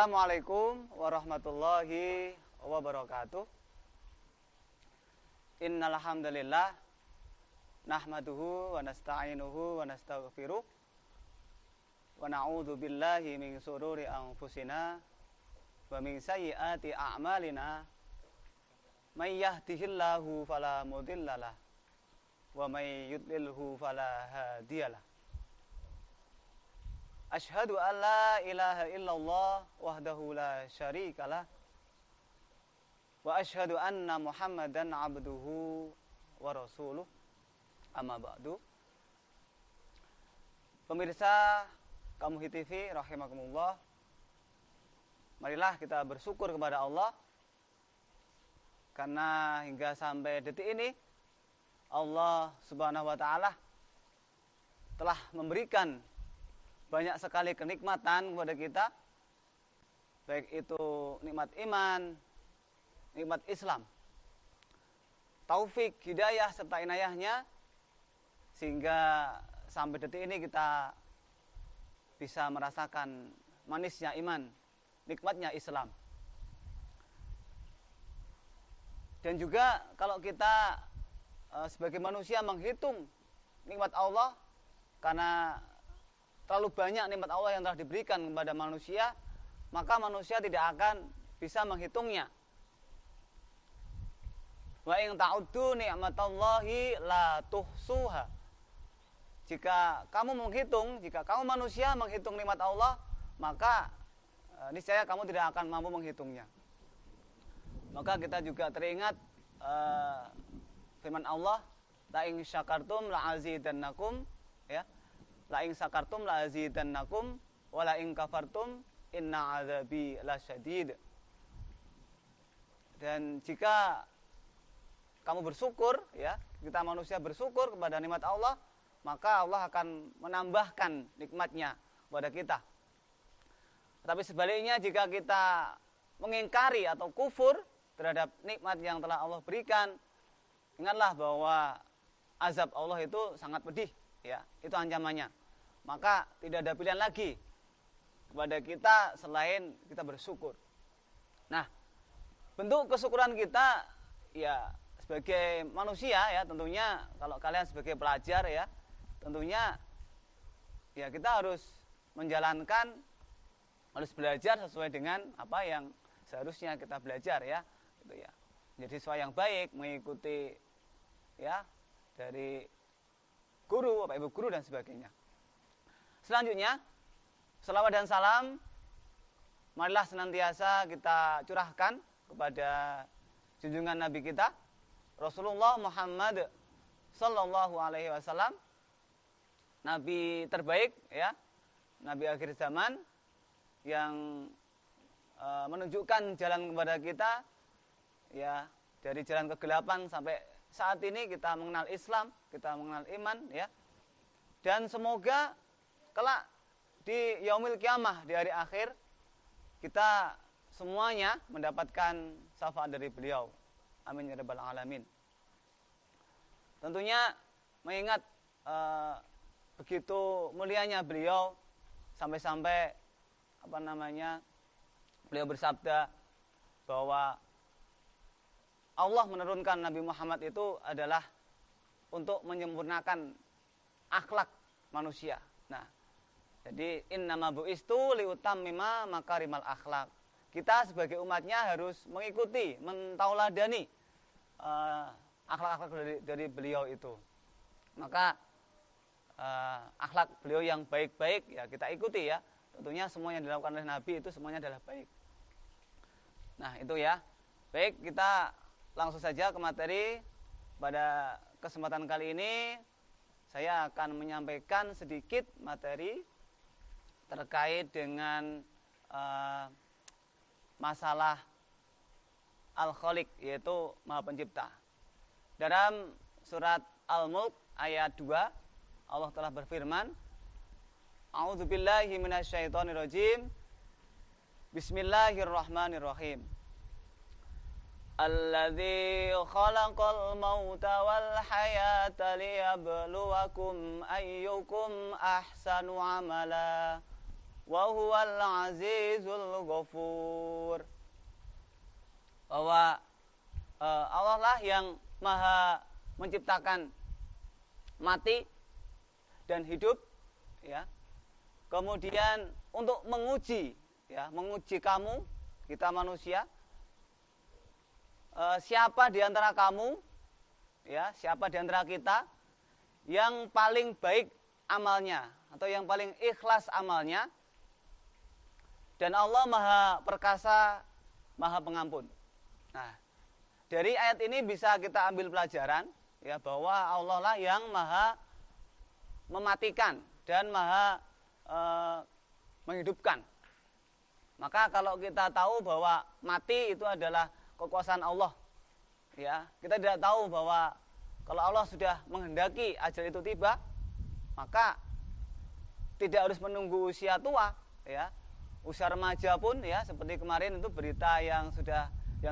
Assalamualaikum warahmatullahi wabarakatuh. Innal hamdalillah nahmaduhu wa nasta'inuhu wa nastaghfiruh wa na'udzu billahi min shururi anfusina wa min sayyiati a'malina. May yahdihillahu fala mudhillalah wa may yudlilhu fala hadiyalah. Asyhadu an la ilaha illallah wahdahu la syarikalah wa asyhadu anna Muhammadan abduhu wa rasuluh. Amma ba'du. Pemirsa Kamuhi TV rahimakumullah, marilah kita bersyukur kepada Allah karena hingga sampai detik ini Allah Subhanahu wa taala telah memberikan banyak sekali kenikmatan kepada kita, baik itu nikmat iman, nikmat Islam, taufik, hidayah, serta inayahnya, sehingga sampai detik ini kita bisa merasakan manisnya iman, nikmatnya Islam. Dan juga kalau kita sebagai manusia menghitung nikmat Allah, karena terlalu banyak nikmat Allah yang telah diberikan kepada manusia, maka manusia tidak akan bisa menghitungnya. Wa in ta'uddu ni'matallahi la tuhsuha. Jika kamu menghitung, jika kamu manusia menghitung nikmat Allah, maka niscaya kamu tidak akan mampu menghitungnya. Maka kita juga teringat firman Allah, la in syakartum la azidannakum, ya. La in syakartum la azidannakum wa la in kafartum inna adzabi lasyadid. Dan jika kamu bersyukur, ya, kita manusia bersyukur kepada nikmat Allah, maka Allah akan menambahkan nikmatnya kepada kita. Tapi sebaliknya, jika kita mengingkari atau kufur terhadap nikmat yang telah Allah berikan, ingatlah bahwa azab Allah itu sangat pedih, ya, itu ancamannya. Maka tidak ada pilihan lagi kepada kita selain kita bersyukur. Nah, bentuk kesyukuran kita, ya, sebagai manusia, ya, tentunya kalau kalian sebagai pelajar, ya, tentunya ya kita harus menjalankan, harus belajar sesuai dengan apa yang seharusnya kita belajar, ya, gitu ya. Jadi sesuai yang baik, mengikuti, ya, dari guru, bapak ibu guru dan sebagainya. Selanjutnya, selawat dan salam marilah senantiasa kita curahkan kepada junjungan Nabi kita Rasulullah Muhammad sallallahu alaihi wasallam, Nabi terbaik, ya, Nabi akhir zaman yang menunjukkan jalan kepada kita, ya, dari jalan kegelapan sampai saat ini kita mengenal Islam, kita mengenal iman, ya. Dan semoga kelak di yaumil kiamah, di hari akhir, kita semuanya mendapatkan syafaat dari beliau. Amin ya rabbal alamin. Tentunya mengingat begitu mulianya beliau, sampai-sampai beliau bersabda bahwa Allah menurunkan Nabi Muhammad itu adalah untuk menyempurnakan akhlak manusia. Nah, jadi innama bu'istu liutammima makarimal akhlak. Kita sebagai umatnya harus mengikuti, mentauladani akhlak-akhlak dari beliau itu. Maka akhlak beliau yang baik-baik, ya, kita ikuti, ya. Tentunya semua yang dilakukan oleh Nabi itu semuanya adalah baik. Nah, itu, ya. Baik, kita langsung saja ke materi. Pada kesempatan kali ini saya akan menyampaikan sedikit materi terkait dengan masalah Al-Khaliq, yaitu Maha Pencipta. Dalam surat Al-Mulk ayat 2, Allah telah berfirman, A'udzubillahi minasyaitonirrajim. Bismillahirrahmanirrahim. Alladzi khalaqal mauta wal hayata liyabluwakum ayyukum ahsanu amala wa huwal azizul ghafur. Bahwa Allah lah yang maha menciptakan mati dan hidup, ya. Kemudian untuk menguji, ya, menguji kamu, kita manusia, siapa di antara kamu, ya, siapa di antara kita yang paling baik amalnya atau yang paling ikhlas amalnya, dan Allah maha perkasa, maha pengampun. Nah, dari ayat ini bisa kita ambil pelajaran, ya, bahwa Allah lah yang maha mematikan dan maha menghidupkan. Maka kalau kita tahu bahwa mati itu adalah kekuasaan Allah, ya, kita tidak tahu bahwa kalau Allah sudah menghendaki ajal itu tiba, maka tidak harus menunggu usia tua, ya, usia remaja pun, ya, seperti kemarin itu berita yang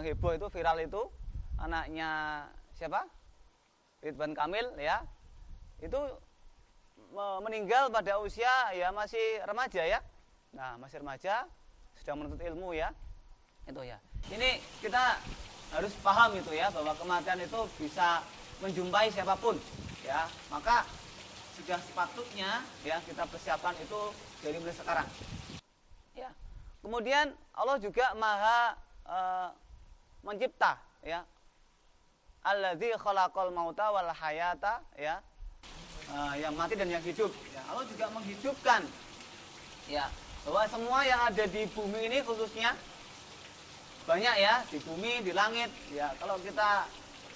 heboh itu, viral itu, anaknya siapa? Ridwan Kamil, ya, itu meninggal pada usia, ya, masih remaja, ya. Nah, masih remaja, sudah menuntut ilmu, ya. Itu, ya. Ini kita harus paham itu, ya, bahwa kematian itu bisa menjumpai siapapun, ya. Maka sudah sepatutnya, ya, kita persiapkan itu dari mulai sekarang. Ya. Kemudian Allah juga maha mencipta, ya. Alladzi khalaqal mauta wal hayata, ya. Yang mati dan yang hidup, ya. Allah juga menghidupkan, ya, bahwa semua yang ada di bumi ini khususnya banyak, ya, di bumi, di langit, ya. Kalau kita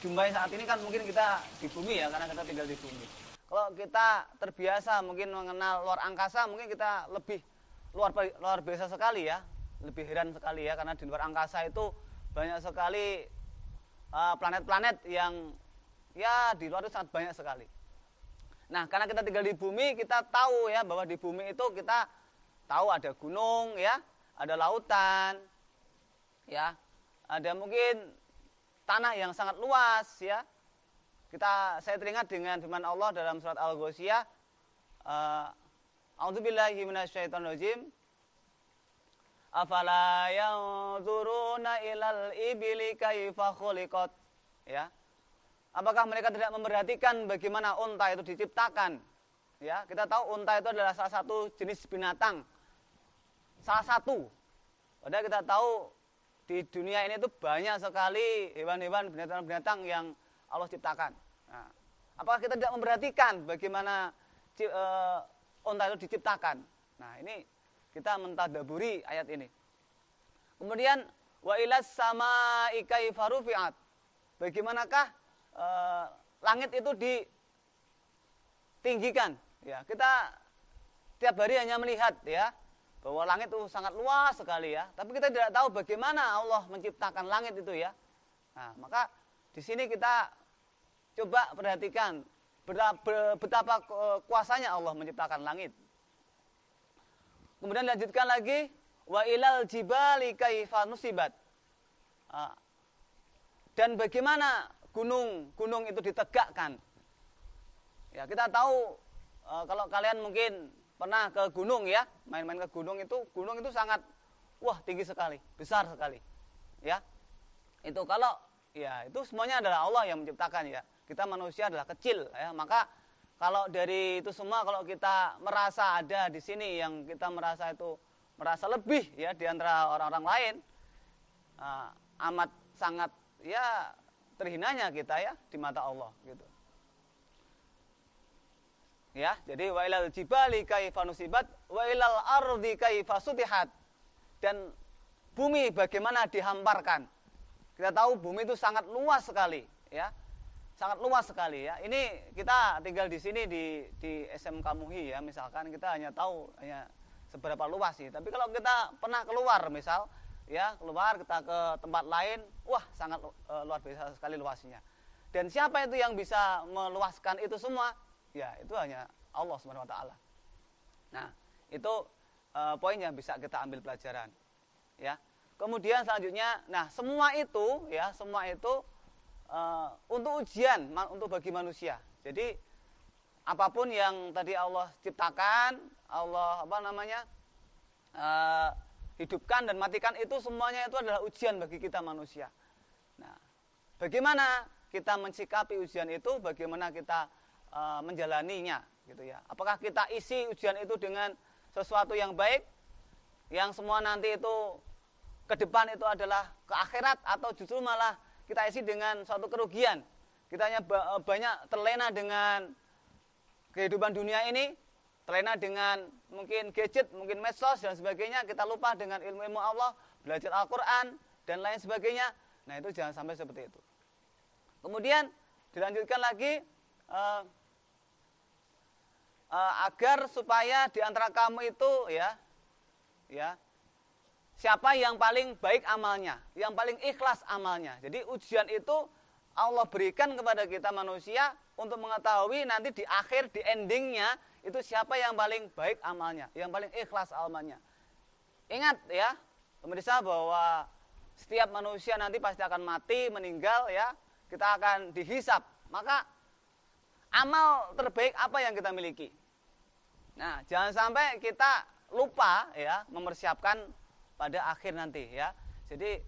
jumpai saat ini kan mungkin kita di bumi, ya, karena kita tinggal di bumi. Kalau kita terbiasa mungkin mengenal luar angkasa, mungkin kita lebih luar biasa sekali, ya, lebih heran sekali, ya, karena di luar angkasa itu banyak sekali planet-planet yang, ya, di luar itu sangat banyak sekali. Nah, karena kita tinggal di bumi, kita tahu, ya, bahwa di bumi itu kita tahu ada gunung, ya, ada lautan, ya, ada mungkin tanah yang sangat luas, ya. Saya teringat dengan firman Allah dalam surat Al-Ghasyiyah, A'udzubillahi minasyaitonirrajim. Afala yanzuruna ilal ibili kaifa khuliqat, ya. Apakah mereka tidak memperhatikan bagaimana unta itu diciptakan? Ya, kita tahu unta itu adalah salah satu jenis binatang. Salah satu. Padahal kita tahu di dunia ini itu banyak sekali hewan-hewan, binatang-binatang yang Allah ciptakan. Nah, apakah kita tidak memperhatikan bagaimana unta itu diciptakan? Nah, ini kita mentadaburi ayat ini. Kemudian wa ilas samaa'i kaifa rufi'at. Bagaimanakah langit itu ditinggikan, ya. Kita tiap hari hanya melihat, ya, bahwa langit itu sangat luas sekali, ya, tapi kita tidak tahu bagaimana Allah menciptakan langit itu, ya. Nah, maka di sini kita coba perhatikan betapa kuasanya Allah menciptakan langit. Kemudian lanjutkan lagi, wa ilal jibali kaifa nusibat. Dan bagaimana gunung itu ditegakkan. Ya, kita tahu kalau kalian mungkin pernah ke gunung, ya, main-main ke gunung itu sangat, wah, tinggi sekali, besar sekali. Ya. Itu kalau, ya, itu semuanya adalah Allah yang menciptakan, ya. Kita manusia adalah kecil, ya. Maka kalau dari itu semua, kalau kita merasa ada di sini yang kita merasa lebih, ya, di antara orang-orang lain, amat sangat, ya, terhinanya kita, ya, di mata Allah, gitu. Ya, jadi wa ilal jibali kaifa nusibat wa ilal ardi kaifa sutihat. Dan bumi bagaimana dihamparkan. Kita tahu bumi itu sangat luas sekali, ya. Sangat luas sekali, ya. Ini kita tinggal di sini di SMK MUHI, ya, misalkan kita hanya tahu hanya seberapa luas sih. Tapi kalau kita pernah keluar, misal, ya, keluar kita ke tempat lain, wah, sangat luar biasa sekali luasnya. Dan siapa itu yang bisa meluaskan itu semua? Ya, itu hanya Allah SWT. Nah, itu poin yang bisa kita ambil pelajaran, ya. Kemudian selanjutnya, nah, semua itu, ya, untuk ujian, untuk bagi manusia. Jadi apapun yang tadi Allah ciptakan, Allah hidupkan dan matikan itu semuanya itu adalah ujian bagi kita manusia. Nah, bagaimana kita mensikapi ujian itu, bagaimana kita menjalaninya gitu ya. Apakah kita isi ujian itu dengan sesuatu yang baik, yang semua nanti itu ke depan itu adalah ke akhirat, atau justru malah kita isi dengan suatu kerugian. Kita hanya banyak terlena dengan kehidupan dunia ini, terlena dengan mungkin gadget, mungkin medsos dan sebagainya, kita lupa dengan ilmu-ilmu Allah, belajar Al-Quran dan lain sebagainya. Nah, itu jangan sampai seperti itu. Kemudian dilanjutkan lagi, agar supaya di antara kamu itu ya siapa yang paling baik amalnya, yang paling ikhlas amalnya. Jadi ujian itu Allah berikan kepada kita manusia untuk mengetahui nanti di akhir, di endingnya itu siapa yang paling baik amalnya, yang paling ikhlas amalnya. Ingat ya pemirsa, bahwa setiap manusia nanti pasti akan mati, meninggal ya. Kita akan dihisap. Maka amal terbaik apa yang kita miliki? Nah, jangan sampai kita lupa ya mempersiapkan pada akhir nanti ya. Jadi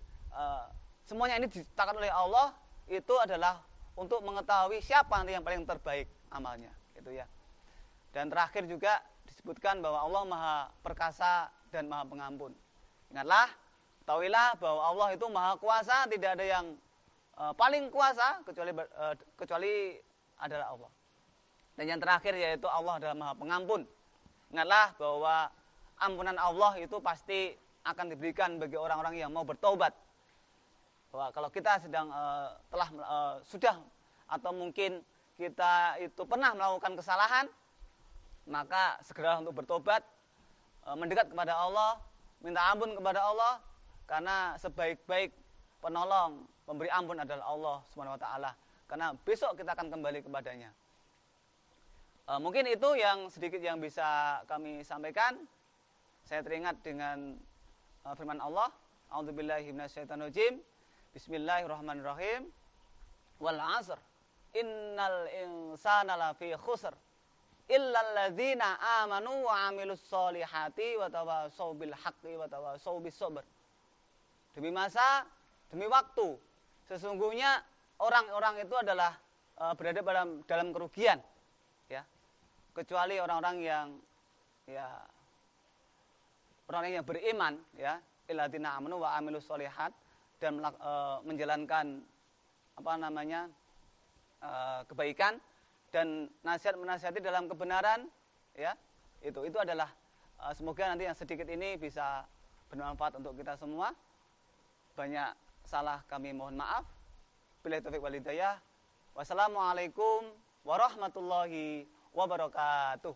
semuanya ini diciptakan oleh Allah itu adalah untuk mengetahui siapa nanti yang paling terbaik amalnya, gitu ya. Dan terakhir juga disebutkan bahwa Allah Maha Perkasa dan Maha Pengampun. Ingatlah, ketahuilah bahwa Allah itu Maha Kuasa, tidak ada yang paling kuasa kecuali adalah Allah. Dan yang terakhir yaitu Allah adalah Maha Pengampun. Ingatlah bahwa ampunan Allah itu pasti akan diberikan bagi orang-orang yang mau bertobat. Bahwa kalau kita sedang sudah atau mungkin kita itu pernah melakukan kesalahan, maka segera untuk bertobat, mendekat kepada Allah, minta ampun kepada Allah, karena sebaik-baik penolong, pemberi ampun adalah Allah Subhanahu wa taala. Karena besok kita akan kembali kepadanya. Mungkin itu yang sedikit yang bisa kami sampaikan. Saya teringat dengan firman Allah, A'udzubillahi minasyaitonirrajim. Bismillahirrahmanirrahim. Wal 'asr. Innal insana lafi khusr. Illal ladzina amanu wa 'amilus solihati wa tawassaw bil haqqi wa tawassaw bis sabr. Demi masa, demi waktu, sesungguhnya orang-orang itu adalah berada dalam kerugian, ya. Kecuali orang-orang yang orang-orang yang beriman, ya, illadzina amanu wa 'amilus solihat, dan menjalankan kebaikan dan nasihat-menasihati dalam kebenaran, ya. Itu adalah semoga nanti yang sedikit ini bisa bermanfaat untuk kita semua. Banyak salah kami mohon maaf. Billahi taufiq wal hidayah. Wassalamualaikum warahmatullahi wabarakatuh.